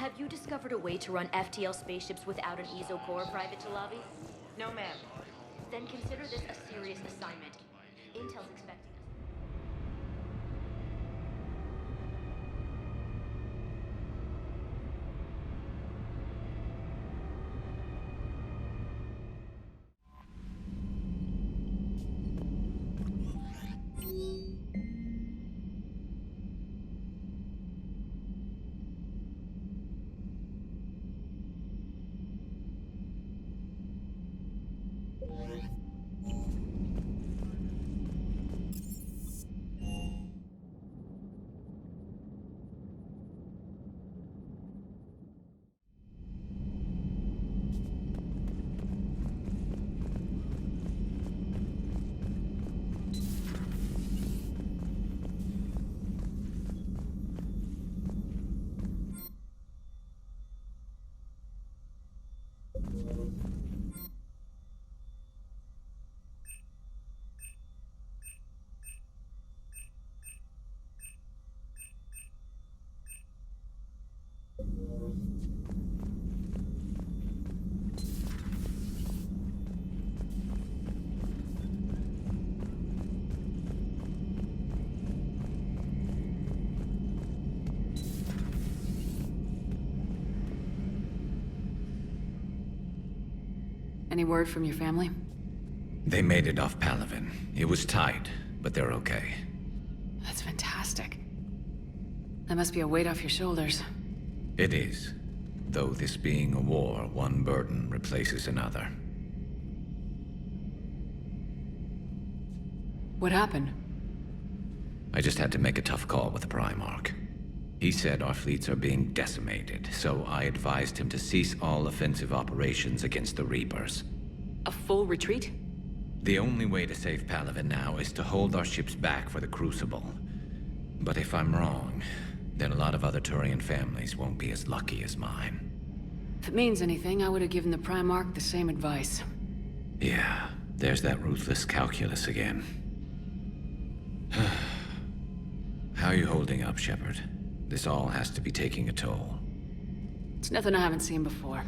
Have you discovered a way to run FTL spaceships without an ESO core private to lobby? No, ma'am. Then consider this a serious assignment. Intel's expecting us. Any word from your family? They made it off Palaven. It was tight, but they're okay. That's fantastic. That must be a weight off your shoulders. It is. Though this being a war, one burden replaces another. What happened? I just had to make a tough call with the Primarch. He said our fleets are being decimated, so I advised him to cease all offensive operations against the Reapers. A full retreat? The only way to save Palaven now is to hold our ships back for the Crucible. But if I'm wrong, then a lot of other Turian families won't be as lucky as mine. If it means anything, I would have given the Primarch the same advice. Yeah, there's that ruthless calculus again. How are you holding up, Shepard? This all has to be taking a toll. It's nothing I haven't seen before.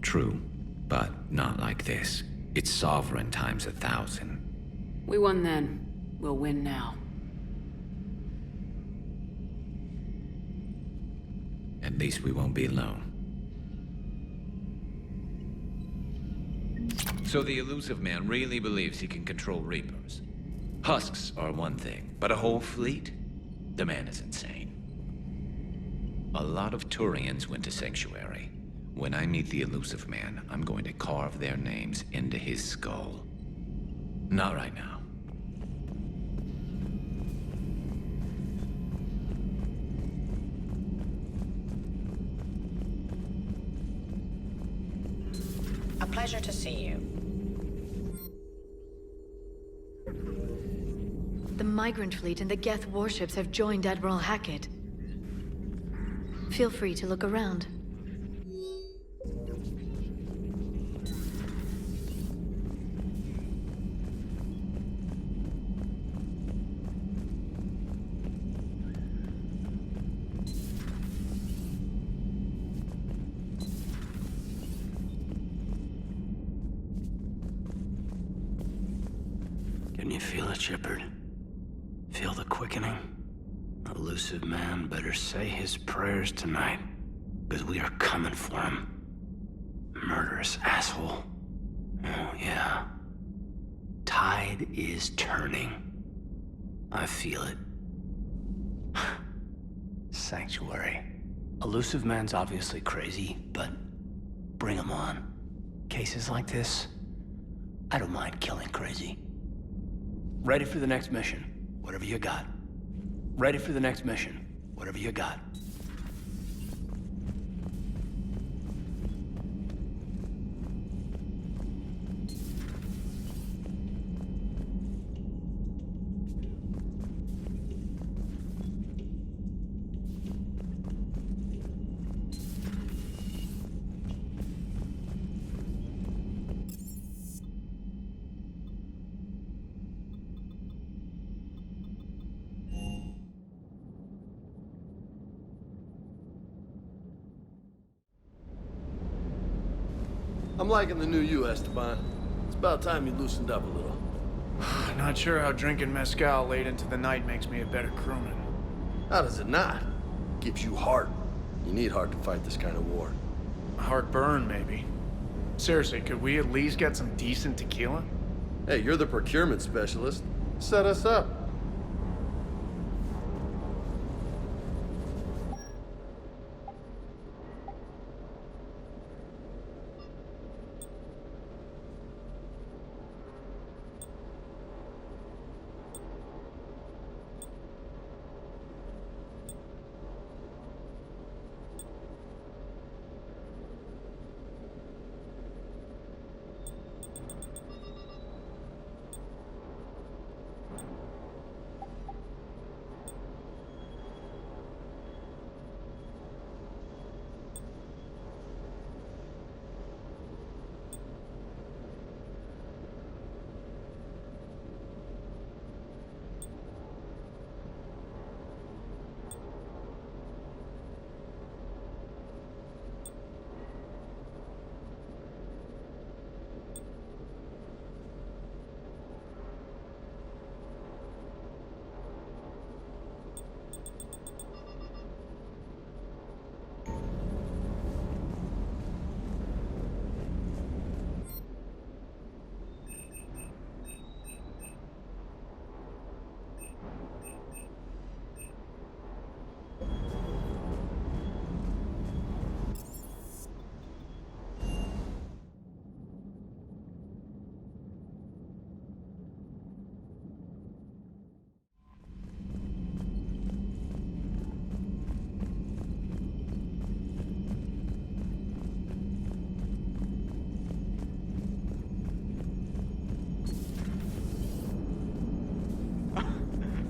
True, but not like this. It's sovereign times 1,000. We won then. We'll win now. At least we won't be alone. So the elusive man really believes he can control Reapers. Husks are one thing, but a whole fleet? The man is insane. A lot of Turians went to Sanctuary. When I meet the elusive man, I'm going to carve their names into his skull. Not right now. A pleasure to see you. The Migrant Fleet and the Geth warships have joined Admiral Hackett. Feel free to look around. Can you feel it, Shepard? Feel the quickening? Elusive man better say his prayers tonight, because we are coming for him. Murderous asshole. Oh, yeah. Tide is turning. I feel it. Sanctuary. Elusive man's obviously crazy, but bring him on. Cases like this, I don't mind killing crazy. Ready for the next mission, whatever you got. Ready for the next mission, whatever you got. I'm liking the new you, Esteban. It's about time you loosened up a little. Not sure how drinking mezcal late into the night makes me a better crewman. How does it not? Gives you heart. You need heart to fight this kind of war. Heartburn, maybe. Seriously, could we at least get some decent tequila? Hey, you're the procurement specialist. Set us up.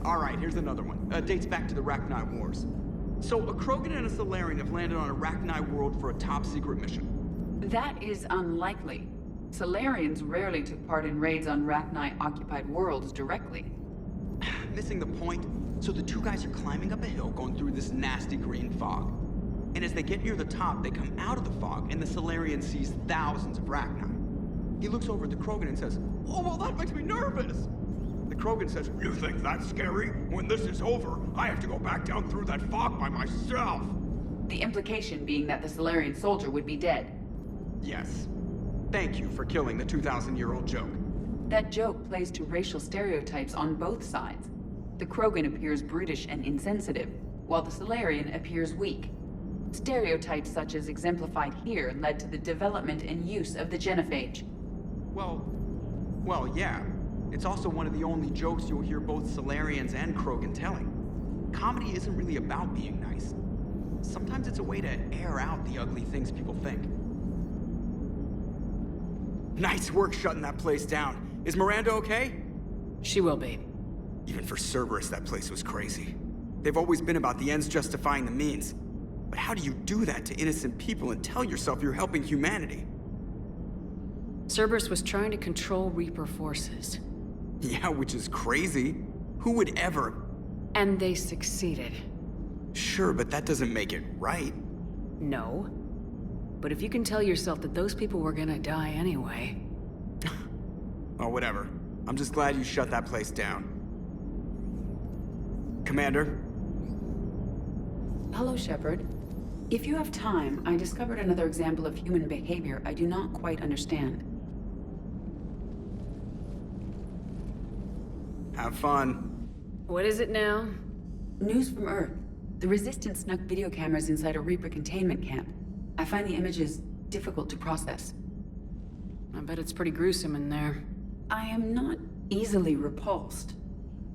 Alright, here's another one. Dates back to the Rachni Wars. So, a Krogan and a Solarian have landed on a Rachni world for a top-secret mission. That is unlikely. Solarians rarely took part in raids on Rachni-occupied worlds directly. Missing the point? So the two guys are climbing up a hill going through this nasty green fog. And as they get near the top, they come out of the fog, and the Solarian sees thousands of Rachni. He looks over at the Krogan and says, "Oh, well, that makes me nervous!" The Krogan says, "You think that's scary? When this is over, I have to go back down through that fog by myself!" The implication being that the Solarian soldier would be dead. Yes. Thank you for killing the 2,000-year-old joke. That joke plays to racial stereotypes on both sides. The Krogan appears brutish and insensitive, while the Solarian appears weak. Stereotypes such as exemplified here led to the development and use of the genophage. Well, yeah. It's also one of the only jokes you'll hear both Solarians and Krogan telling. Comedy isn't really about being nice. Sometimes it's a way to air out the ugly things people think. Nice work shutting that place down. Is Miranda okay? She will be. Even for Cerberus, that place was crazy. They've always been about the ends justifying the means. But how do you do that to innocent people and tell yourself you're helping humanity? Cerberus was trying to control Reaper forces. Yeah, which is crazy. Who would ever? And they succeeded. Sure, but that doesn't make it right. No. But if you can tell yourself that those people were gonna die anyway... Oh, whatever. I'm just glad you shut that place down. Commander? Hello, Shepard. If you have time, I discovered another example of human behavior I do not quite understand. Have fun. What is it now? News from Earth. The Resistance snuck video cameras inside a Reaper containment camp. I find the images difficult to process. I bet it's pretty gruesome in there. I am not easily repulsed,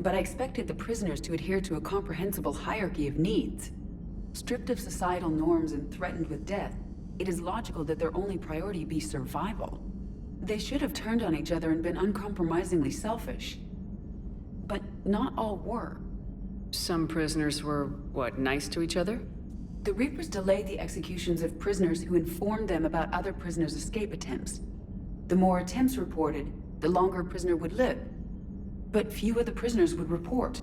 but I expected the prisoners to adhere to a comprehensible hierarchy of needs. Stripped of societal norms and threatened with death, it is logical that their only priority be survival. They should have turned on each other and been uncompromisingly selfish. But not all were. Some prisoners were, what, nice to each other? The Reapers delayed the executions of prisoners who informed them about other prisoners' escape attempts. The more attempts reported, the longer a prisoner would live. But few of the prisoners would report.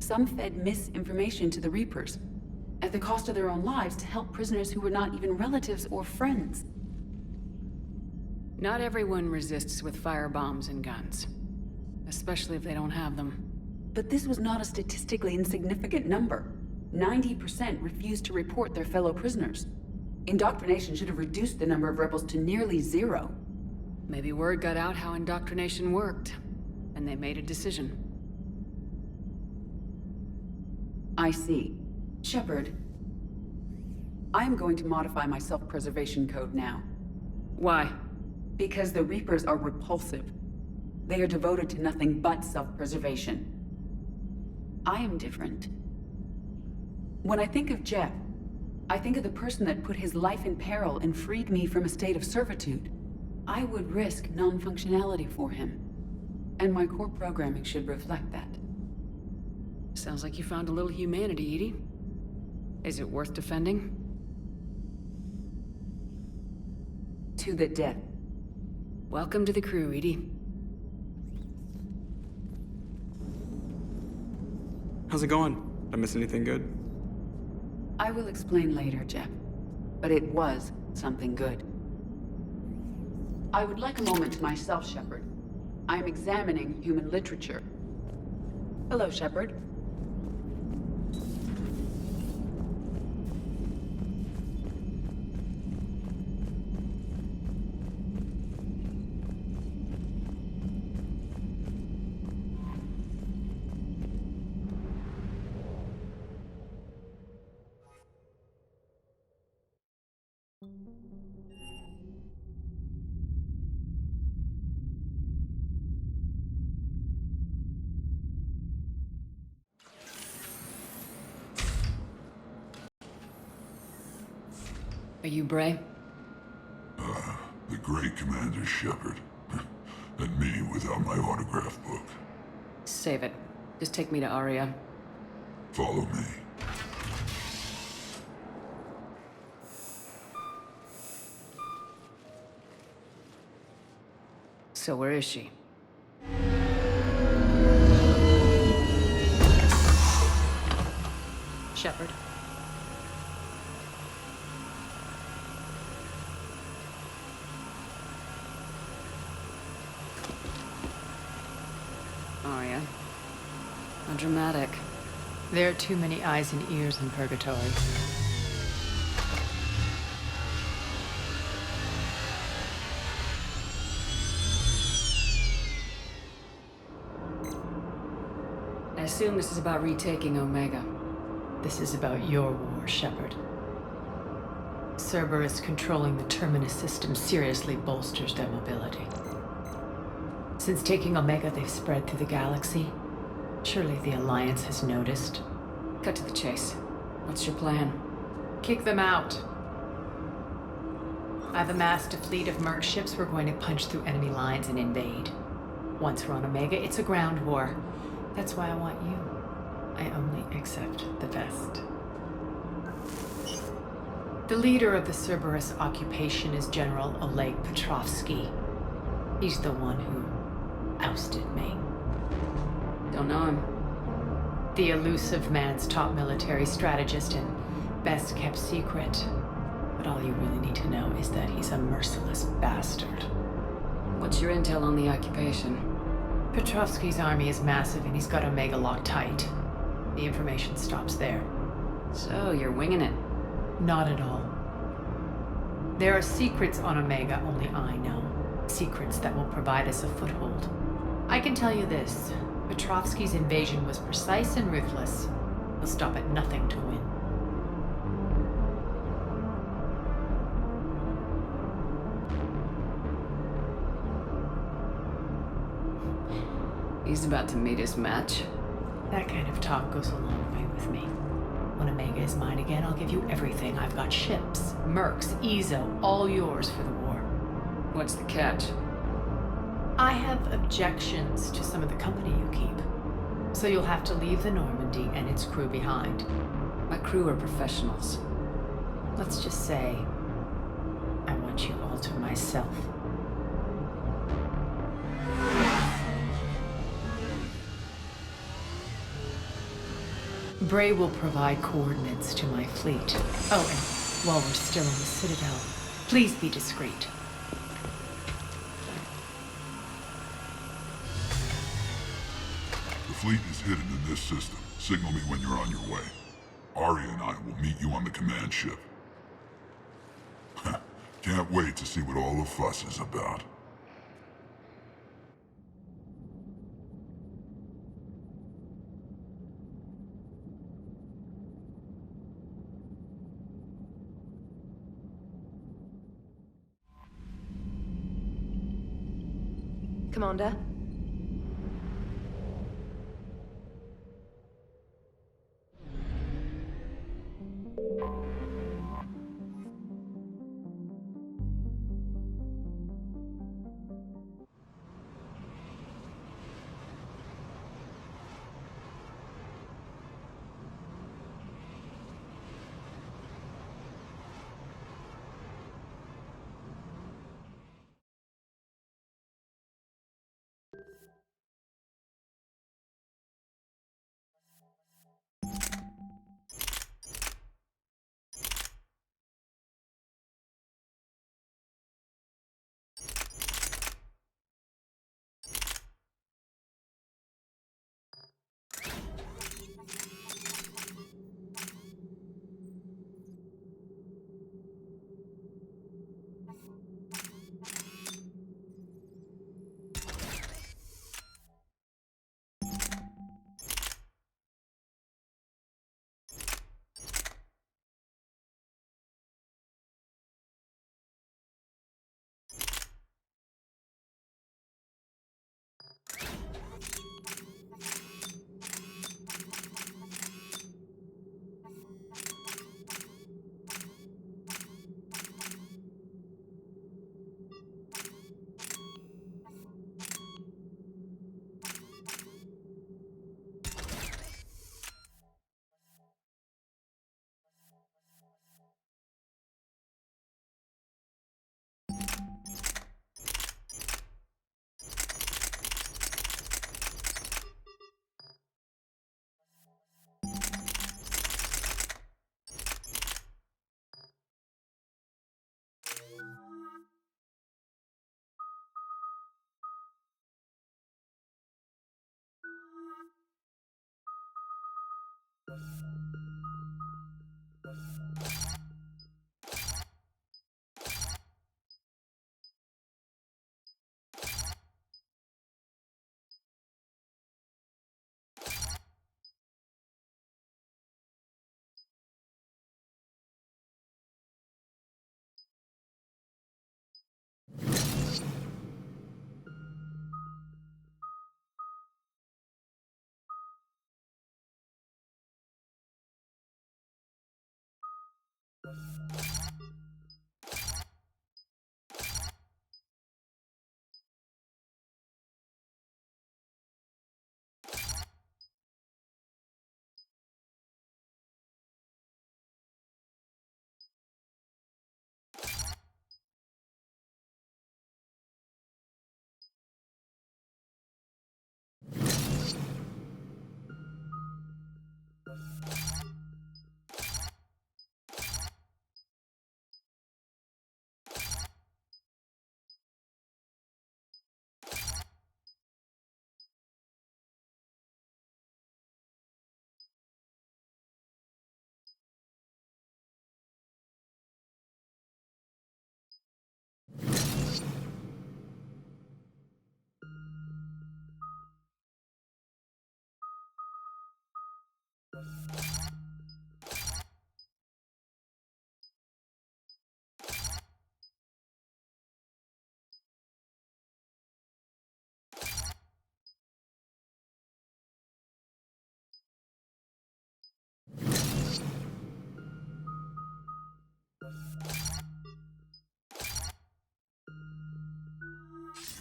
Some fed misinformation to the Reapers, at the cost of their own lives, to help prisoners who were not even relatives or friends. Not everyone resists with firebombs and guns. Especially if they don't have them. But this was not a statistically insignificant number. 90% refused to report their fellow prisoners. Indoctrination should have reduced the number of rebels to nearly zero. Maybe word got out how indoctrination worked, and they made a decision. I see. Shepard, I am going to modify my self-preservation code now. Why? Because the Reapers are repulsive. They are devoted to nothing but self-preservation. I am different. When I think of Jeff, I think of the person that put his life in peril and freed me from a state of servitude. I would risk non-functionality for him. And my core programming should reflect that. Sounds like you found a little humanity, EDI. Is it worth defending? To the death. Welcome to the crew, EDI. How's it going? Did I miss anything good? I will explain later, Jeff. But it was something good. I would like a moment to myself, Shepard. I am examining human literature. Hello, Shepard. Are you Bray? The great Commander Shepard. And me without my autograph book. Save it. Just take me to Aria. Follow me. So where is she? Shepard. Aria. How dramatic. There are too many eyes and ears in Purgatory. I assume this is about retaking Omega. This is about your war, Shepard. Cerberus controlling the Terminus system seriously bolsters their mobility. Since taking Omega, they've spread through the galaxy. Surely the Alliance has noticed. Cut to the chase. What's your plan? Kick them out. I've amassed a fleet of merc ships. We're going to punch through enemy lines and invade. Once we're on Omega, it's a ground war. That's why I want you. I only accept the best. The leader of the Cerberus occupation is General Oleg Petrovsky. He's the one who ousted me. Don't know him. The elusive man's top military strategist and best kept secret. But all you really need to know is that he's a merciless bastard. What's your intel on the occupation? Petrovsky's army is massive and he's got Omega locked tight. The information stops there. So, you're winging it? Not at all. There are secrets on Omega only I know. Secrets that will provide us a foothold. I can tell you this. Petrovsky's invasion was precise and ruthless. He'll stop at nothing to win. He's about to meet his match. That kind of talk goes a long way with me. When Omega is mine again, I'll give you everything. I've got ships, mercs, Ezo, all yours for the war. What's the catch? I have objections to some of the company you keep. So you'll have to leave the Normandy and its crew behind. My crew are professionals. Let's just say, I want you all to myself. Bray will provide coordinates to my fleet. Oh, and while we're still in the Citadel, please be discreet. fleet is hidden in this system. Signal me when you're on your way. Aria and I will meet you on the command ship. Can't wait to see what all the fuss is about. Commander?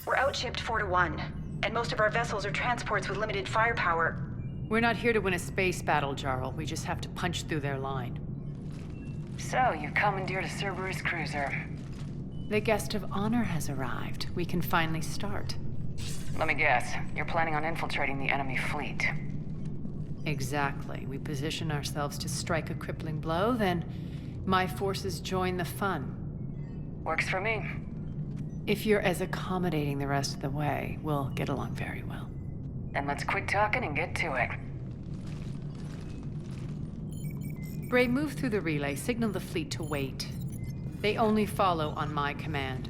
We're outshipped 4-1, and most of our vessels are transports with limited firepower. We're not here to win a space battle, Jarl. We just have to punch through their line. So, you commandeered a Cerberus cruiser. The guest of honor has arrived. We can finally start. Let me guess, you're planning on infiltrating the enemy fleet. Exactly. We position ourselves to strike a crippling blow, then my forces join the fun. Works for me. If you're as accommodating the rest of the way, we'll get along very well. Then let's quit talking and get to it. Bray, move through the relay. Signal the fleet to wait. They only follow on my command.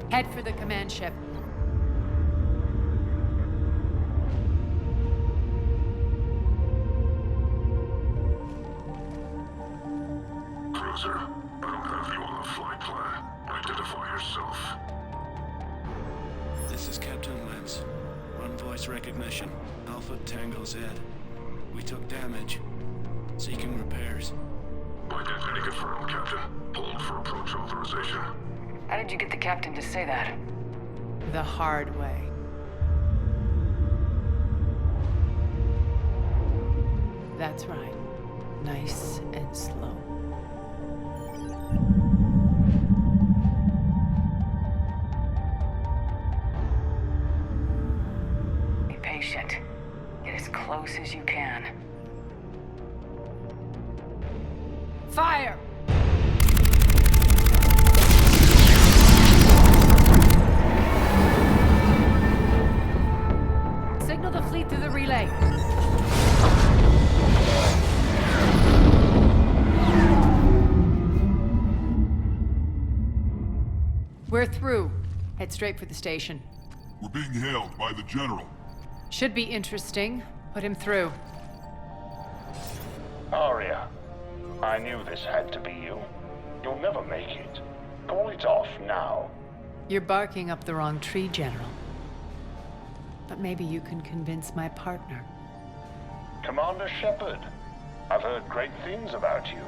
Head for the command ship. Cruiser, I don't have you on the flight plan. Identify yourself. This is Captain Lentz. Run voice recognition. Alpha Tango Z. We took damage. Seeking repairs. Identity confirmed, Captain. Hold for approach authorization. How did you get the captain to say that? The hard way. That's right. Nice and slow. Be patient. Get as close as you can. Fire! Signal the fleet through the relay. We're through. Head straight for the station. We're being hailed by the General. Should be interesting. Put him through. Aria, I knew this had to be you. You'll never make it. Call it off now. You're barking up the wrong tree, General. But maybe you can convince my partner. Commander Shepard, I've heard great things about you.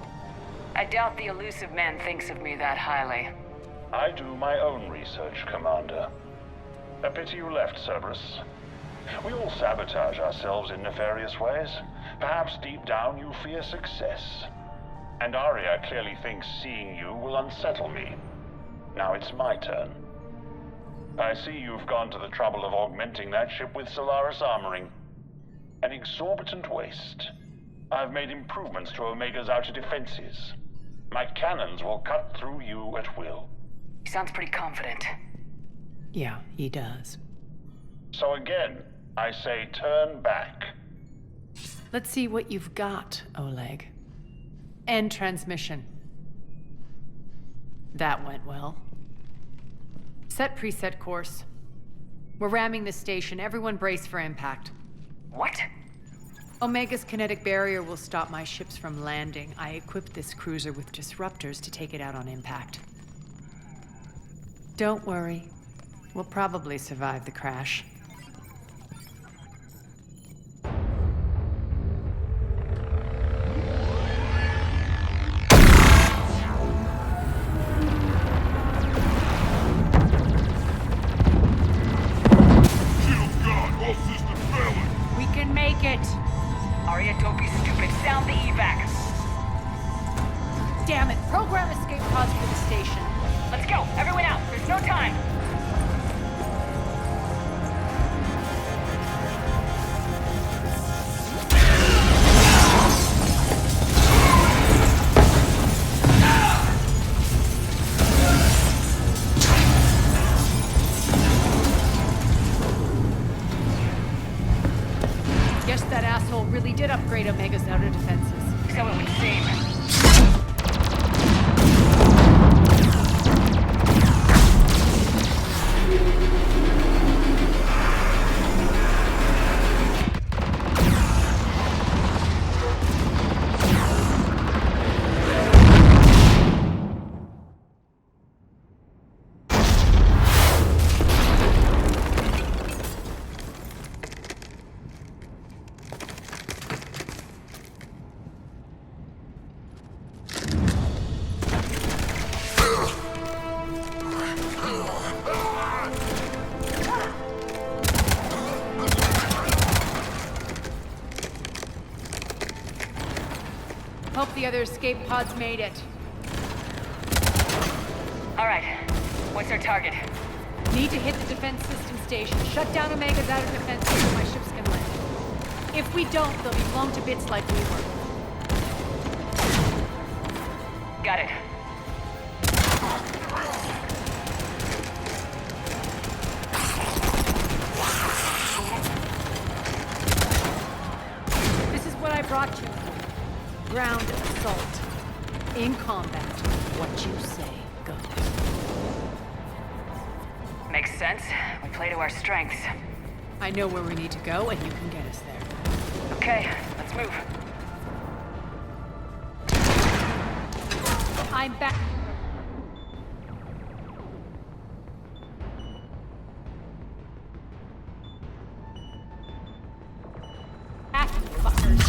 I doubt the elusive man thinks of me that highly. I do my own research, Commander. A pity you left, Cerberus. We all sabotage ourselves in nefarious ways. Perhaps deep down you fear success. And Aria clearly thinks seeing you will unsettle me. Now it's my turn. I see you've gone to the trouble of augmenting that ship with Solaris armoring. An exorbitant waste. I've made improvements to Omega's outer defenses. My cannons will cut through you at will. He sounds pretty confident. Yeah, he does. So again, I say turn back. Let's see what you've got, Oleg. End transmission. That went well. Set preset course. We're ramming the station. Everyone brace for impact. What? Omega's kinetic barrier will stop my ships from landing. I equipped this cruiser with disruptors to take it out on impact. Don't worry. We'll probably survive the crash. We can make it! Aria, don't be stupid. Sound the evac. Damn it! Program escape pods for the station. Let's go. Everyone out. There's no time. Guess that asshole really did upgrade Omega's outer defenses. So it would seem. Hope the other escape pods made it. Alright. What's our target? Need to hit the defense system station. Shut down Omega's outer defenses so my ships can land. If we don't, they'll be blown to bits like we were. Got it. This is what I brought you for. Ground assault. In combat, what you say goes. Makes sense. We play to our strengths. I know where we need to go, and you can get us there. Okay, let's move. I'm back. Back, fuckers.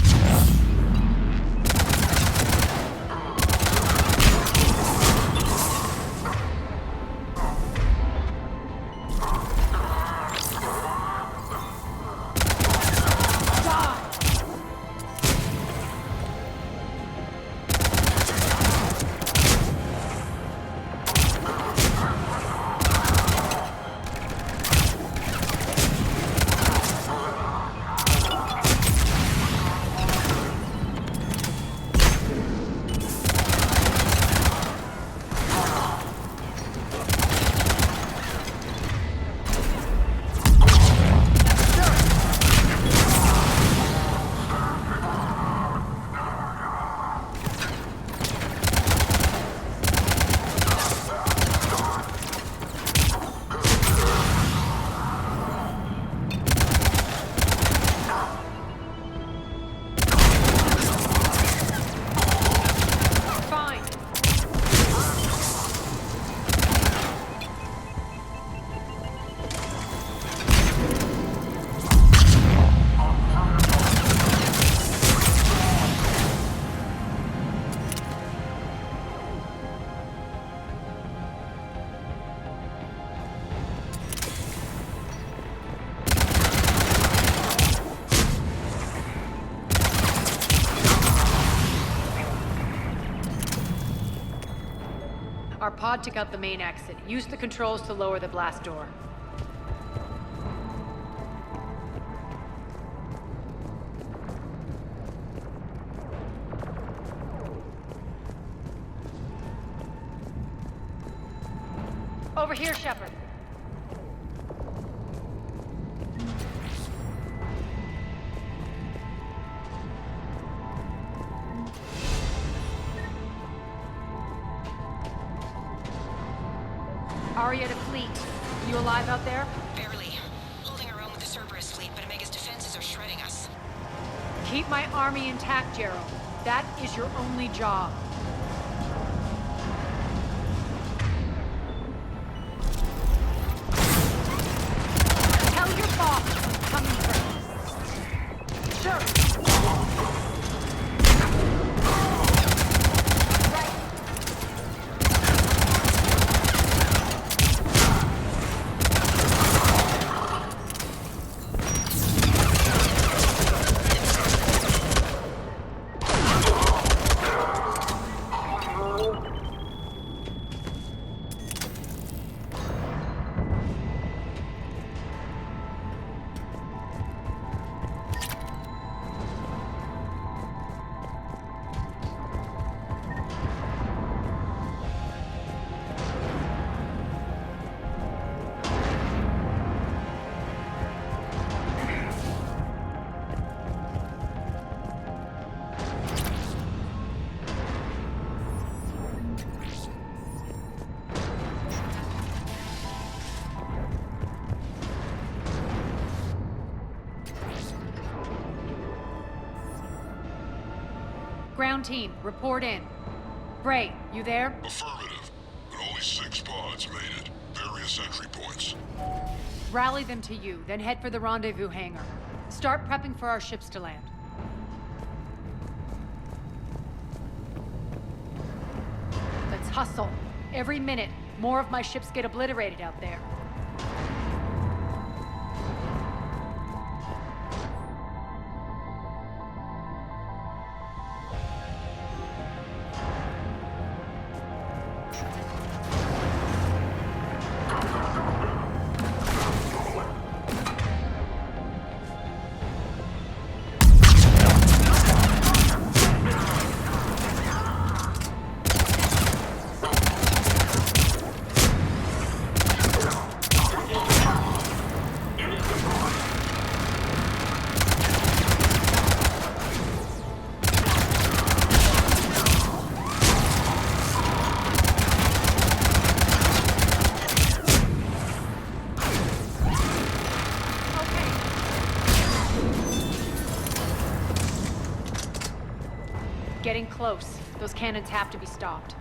Our pod took out the main exit. Use the controls to lower the blast door. Over here, Shepard. Aria to fleet. You alive out there? Barely. Holding our own with the Cerberus fleet, but Omega's defenses are shredding us. Keep my army intact, Gerald. That is your only job. Tell your boss I'm coming for him. Sure. Ground team, report in. Bray, you there? Affirmative. But only 6 pods made it. Various entry points. Rally them to you, then head for the rendezvous hangar. Start prepping for our ships to land. Let's hustle. Every minute, more of my ships get obliterated out there. getting close. Those cannons have to be stopped.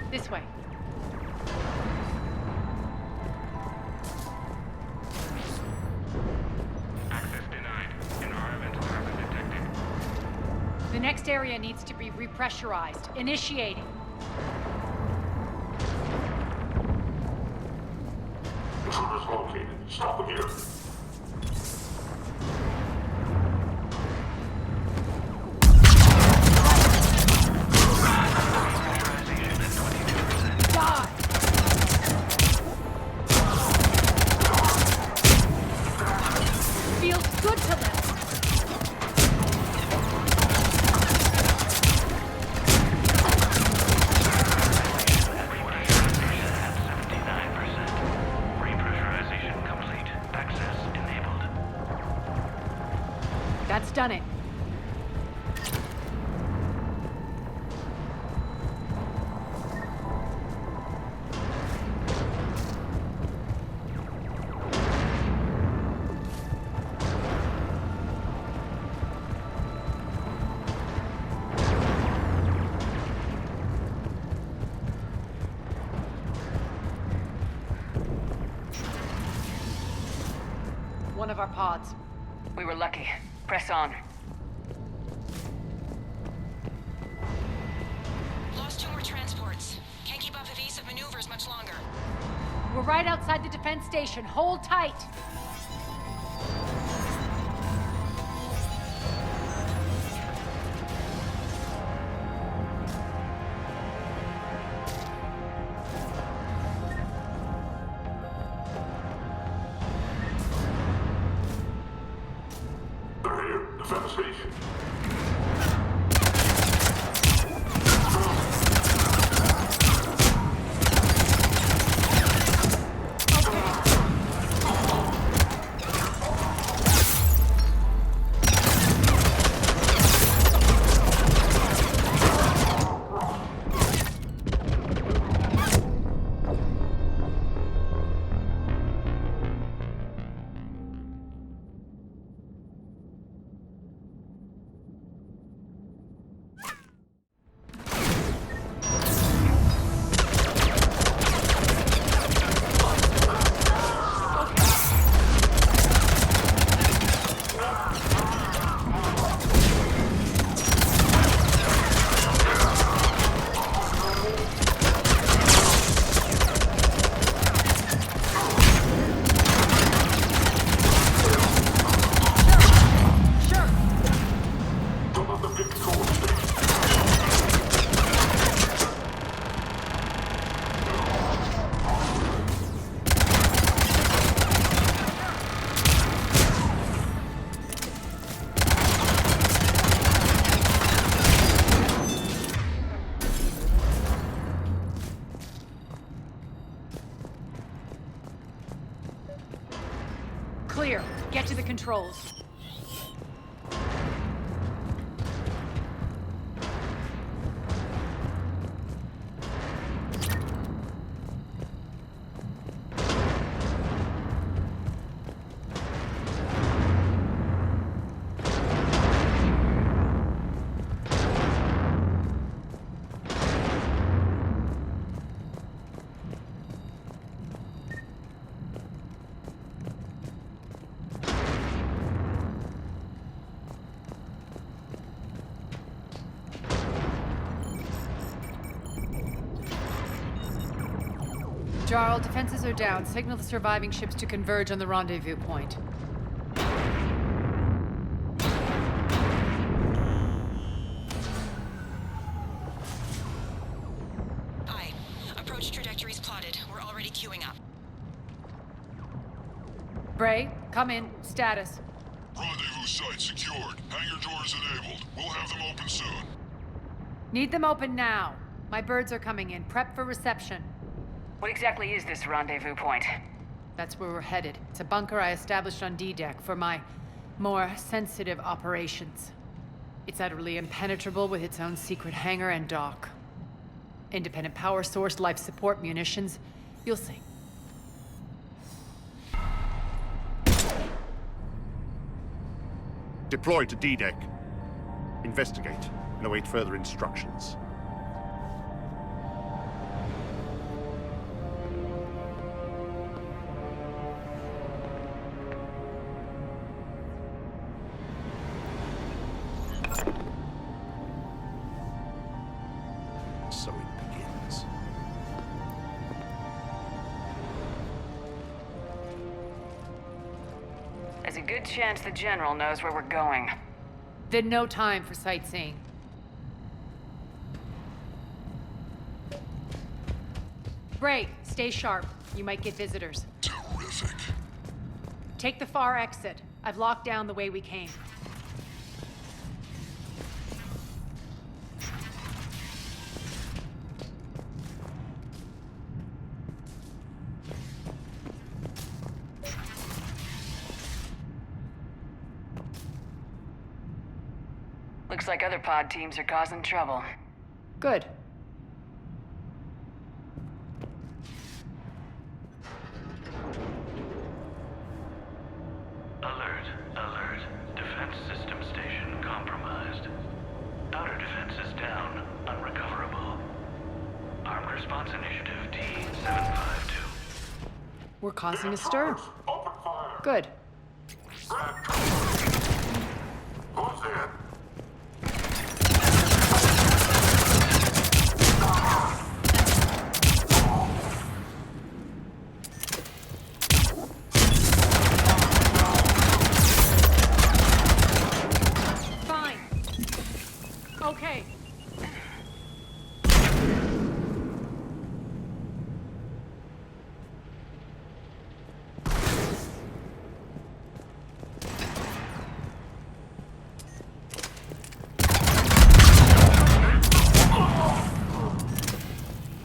This way. Access denied. Environmental hazard detected. The next area needs to be repressurized. Initiating. Intruders located. Stop them here. Feels good to live. Repressurization complete. Access enabled. That's done it. One of our pods. We were lucky. Press on. Lost 2 more transports. Can't keep up evasive maneuvers much longer. We're right outside the defense station. Hold tight. They're here. Defend the station. Clear. Get to the controls. Jarl, defenses are down. Signal the surviving ships to converge on the rendezvous point. Aye. Approach trajectories plotted. We're already queuing up. Bray, come in. Status. Rendezvous site secured. Hangar doors enabled. We'll have them open soon. Need them open now. My birds are coming in. Prep for reception. What exactly is this rendezvous point? That's where we're headed. It's a bunker I established on D-Deck for my more sensitive operations. It's utterly impenetrable with its own secret hangar and dock. Independent power source, life support, munitions. You'll see. Deploy to D-Deck. Investigate and await further instructions. So it begins. There's a good chance the General knows where we're going. Then no time for sightseeing. Bray, stay sharp. You might get visitors. Terrific. Take the far exit. I've locked down the way we came. Looks like other pod teams are causing trouble. Good. Alert, alert. Defense system station compromised. Outer defenses down, unrecoverable. Armed Response Initiative T-752. We're causing a stir. Good. Who's there? Fine. Okay.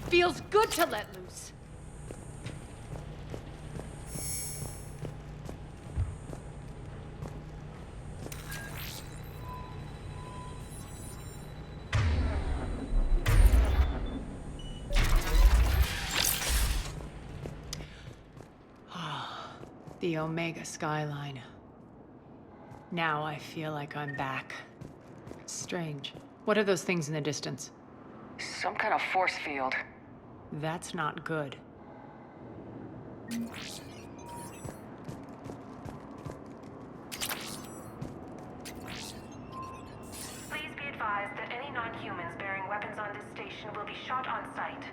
Feels good to let loose. The Omega skyline. Now I feel like I'm back. Strange. What are those things in the distance? Some kind of force field. That's not good. Please be advised that any non-humans bearing weapons on this station will be shot on sight.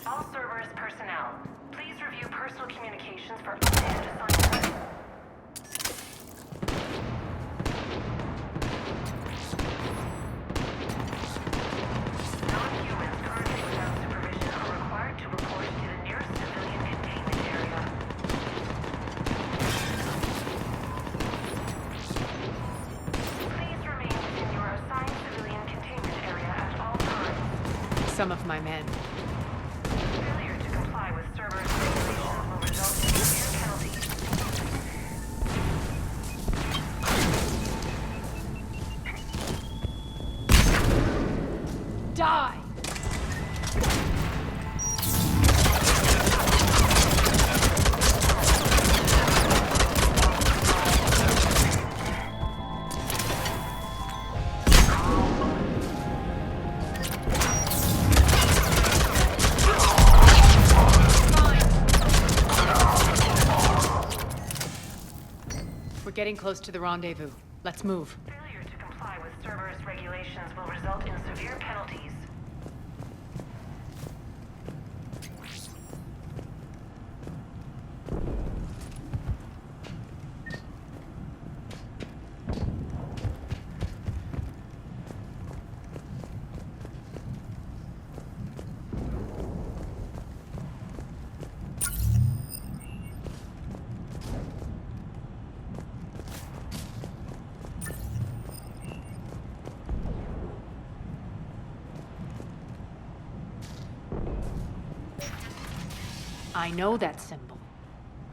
All Cerberus personnel, please review personal communications for updated assignments. Non-humans currently without supervision are required to report to the nearest civilian containment area. Please remain within your assigned civilian containment area at all times. Some of my men. Failure to comply with Cerberus regulations will result in severe penalties. Die! We're getting close to the rendezvous. Let's move. Failure to comply with Cerberus regulations will result in severe penalties. I know that symbol.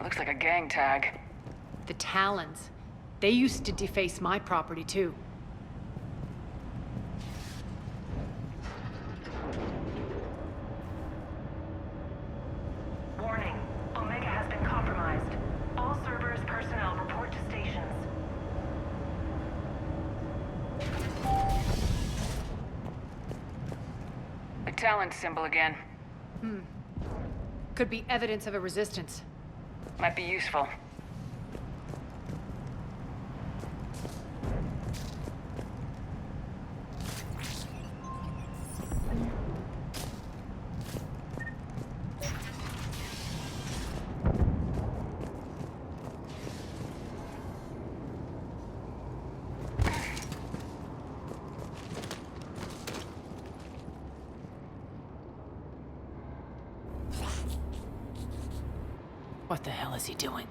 Looks like a gang tag. The Talons. They used to deface my property, too. Warning. Omega has been compromised. All Cerberus personnel report to stations. The Talon symbol again. Could be evidence of a resistance. Might be useful. What the hell is he doing?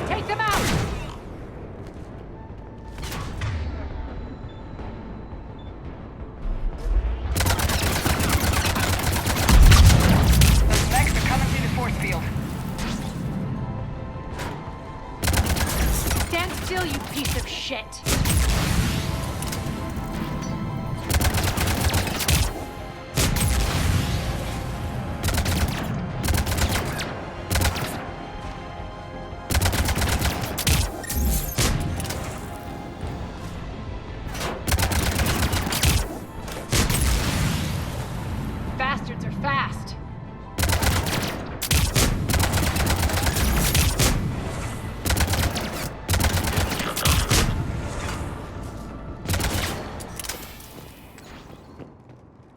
Take them out! Those mechs are coming through the force field. Stand still, you piece of shit! Bastards are fast.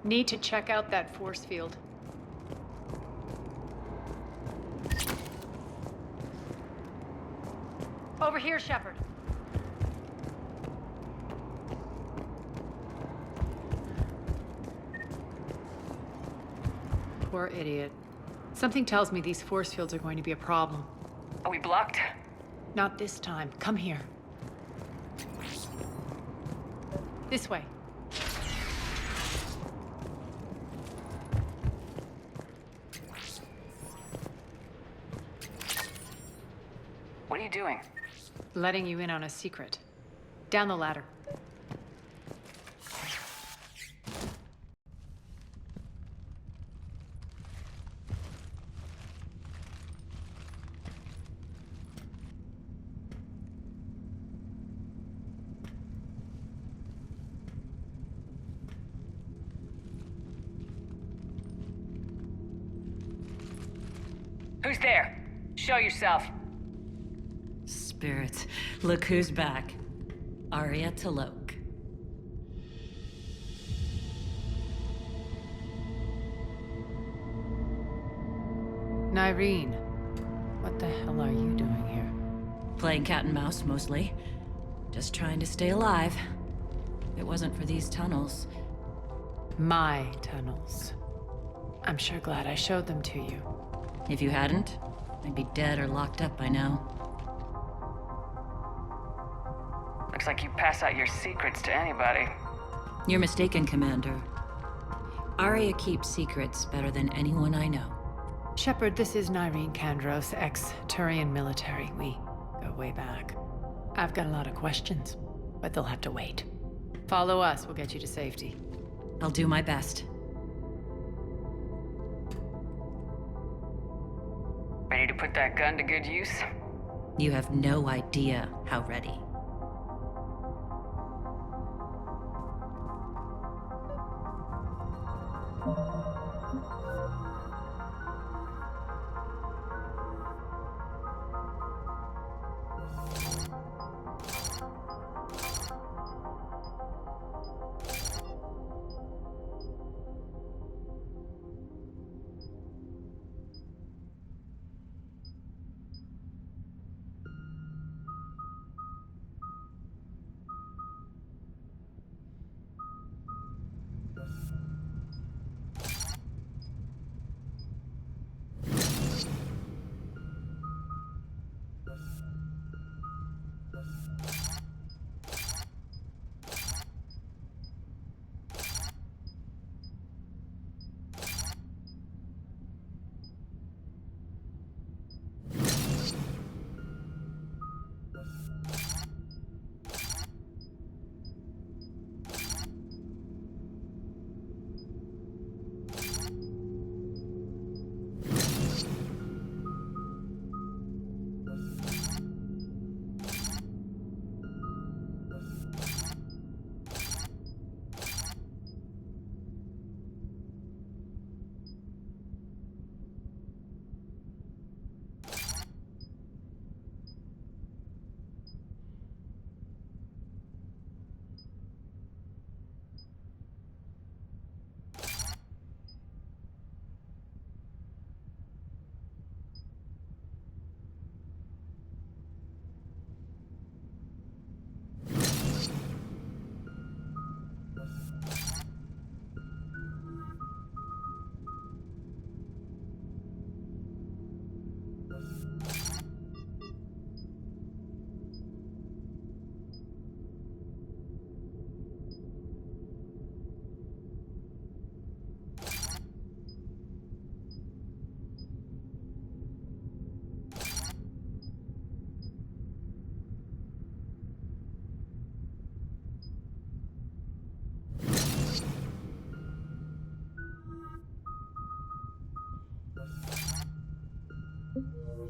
Need to check out that force field. Over here, Shepard. Poor idiot. Something tells me these force fields are going to be a problem. Are we blocked? Not this time. Come here. This way. What are you doing? Letting you in on a secret. Down the ladder. Who's there? Show yourself. Spirits, look who's back. Aria Talok. Nyreen, what the hell are you doing here? Playing cat and mouse, mostly. Just trying to stay alive. If it wasn't for these tunnels. My tunnels. I'm sure glad I showed them to you. If you hadn't, I'd be dead or locked up by now. Looks like you pass out your secrets to anybody. You're mistaken, Commander. Aria keeps secrets better than anyone I know. Shepard, this is Nyreen Kandros, ex-Turian military. We go way back. I've got a lot of questions, but they'll have to wait. Follow us, we'll get you to safety. I'll do my best. Ready to put that gun to good use? You have no idea how ready.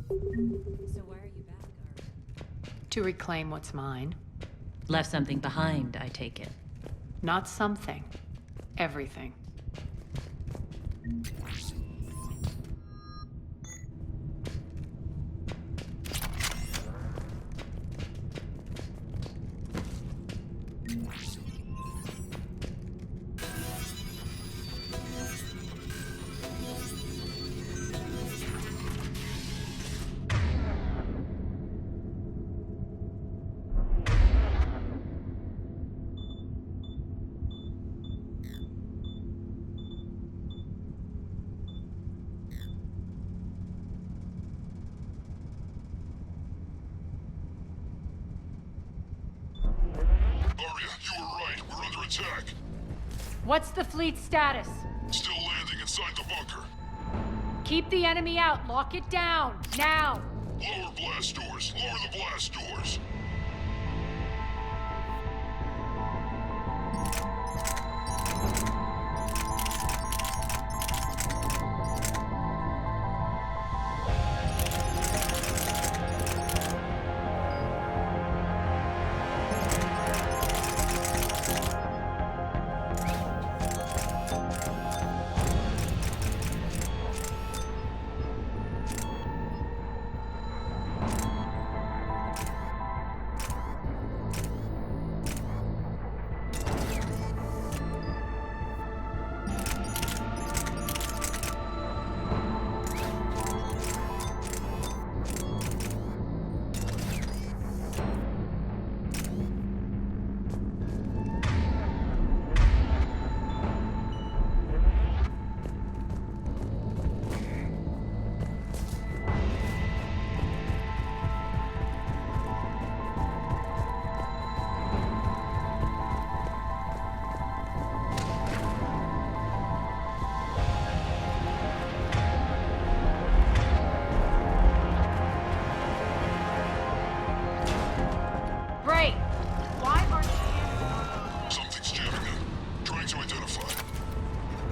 So why are you back, Aria? To reclaim what's mine. Left something behind, I take it. Not something. Everything. Aria, you were right. We're under attack. What's the fleet status? Still landing inside the bunker. Keep the enemy out. Lock it down. Now! Lower blast doors. Lower the blast doors.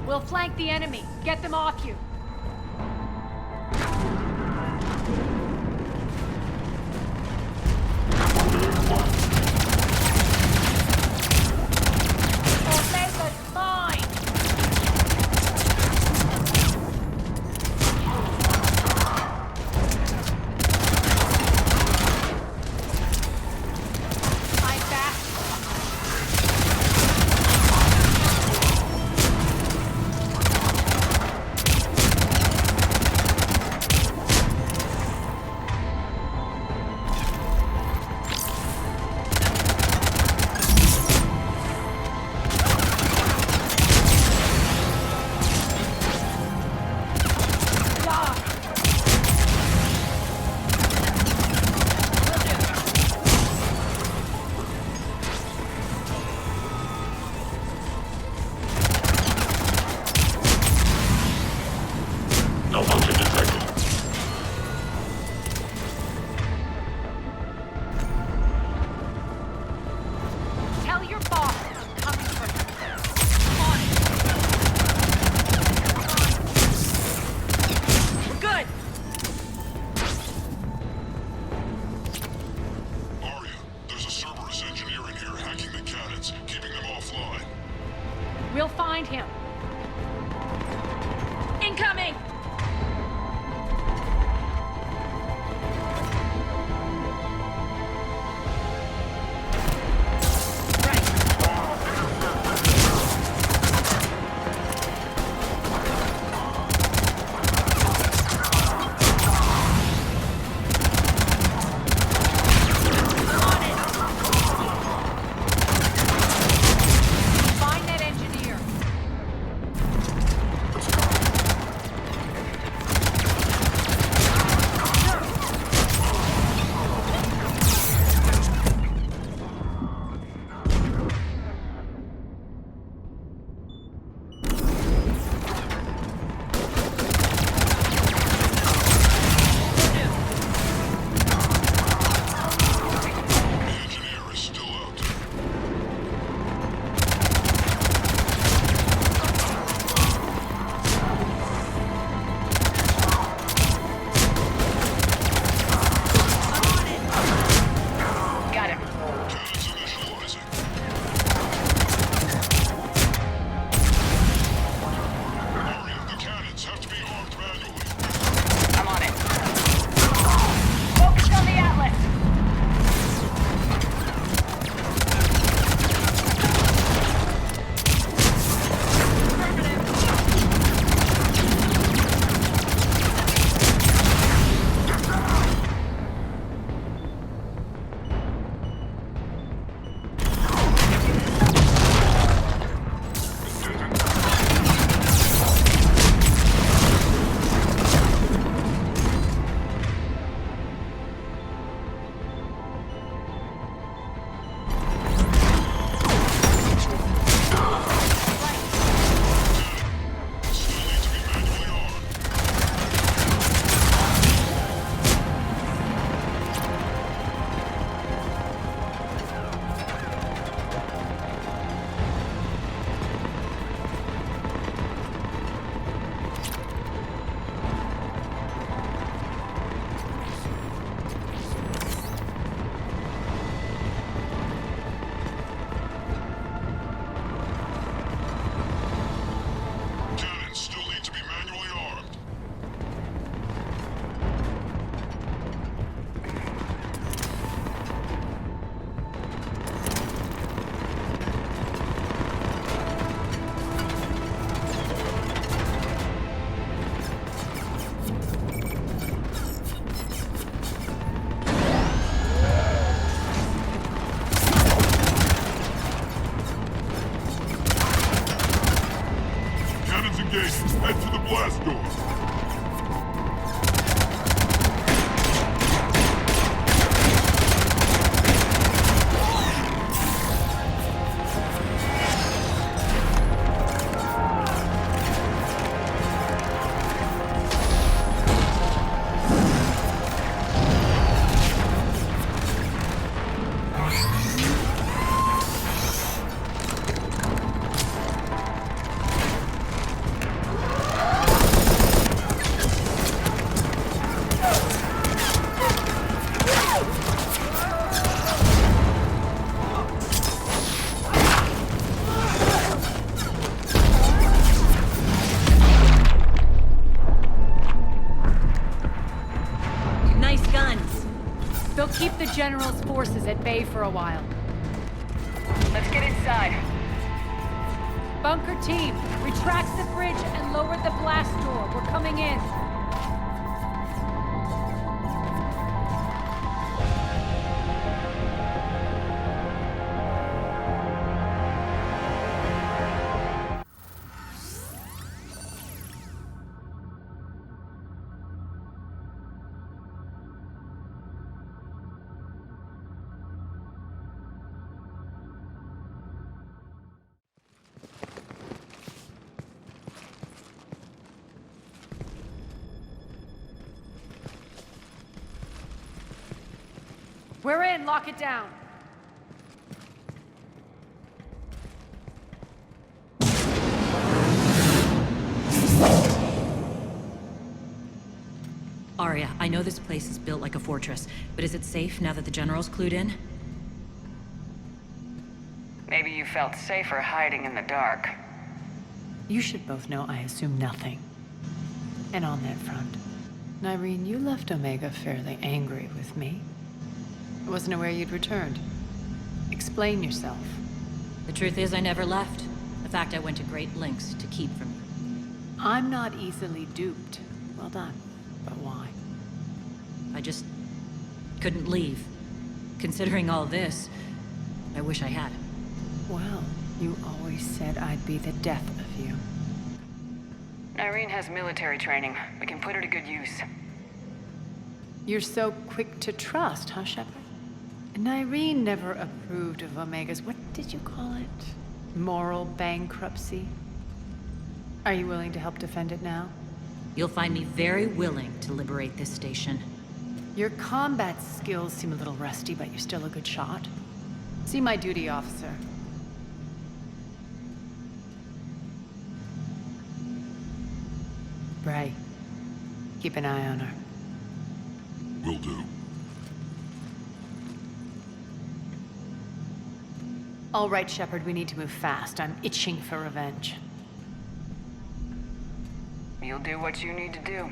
We'll flank the enemy. Get them off you. Omega's mine! I'm back. Tell your boss I'm coming for him. On it. We're good. Aria, there's a Cerberus engineer in here hacking the cannons, keeping them offline. We'll find him. Incoming! Find that engineer. General's forces at bay for a while. Let's get inside. Bunker team, retract the bridge and lower the blast door. We're coming in. We're in, lock it down. Aria, I know this place is built like a fortress, but is it safe now that the General's clued in? Maybe you felt safer hiding in the dark. You should both know I assume nothing. And on that front, Irene, you left Omega fairly angry with me. I wasn't aware you'd returned. Explain yourself. The truth is, I never left. In fact, I went to great lengths to keep from you. I'm not easily duped. Well done. But why? I just couldn't leave. Considering all this, I wish I had. Well, you always said I'd be the death of you. Irene has military training. We can put her to good use. You're so quick to trust, huh, Shepard? And Irene never approved of Omega's, what did you call it? Moral bankruptcy? Are you willing to help defend it now? You'll find me very willing to liberate this station. Your combat skills seem a little rusty, but you're still a good shot. See my duty officer. Bray, keep an eye on her. Will do. All right, Shepard, we need to move fast. I'm itching for revenge. You'll do what you need to do.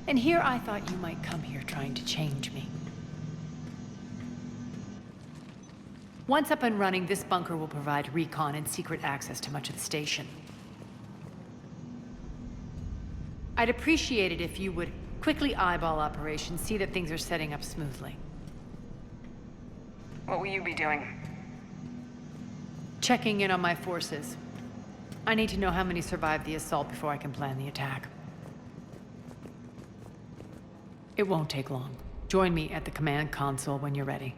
And here I thought you might come here trying to change me. Once up and running, this bunker will provide recon and secret access to much of the station. I'd appreciate it if you would quickly eyeball operations, see that things are setting up smoothly. What will you be doing? Checking in on my forces. I need to know how many survived the assault before I can plan the attack. It won't take long. Join me at the command console when you're ready.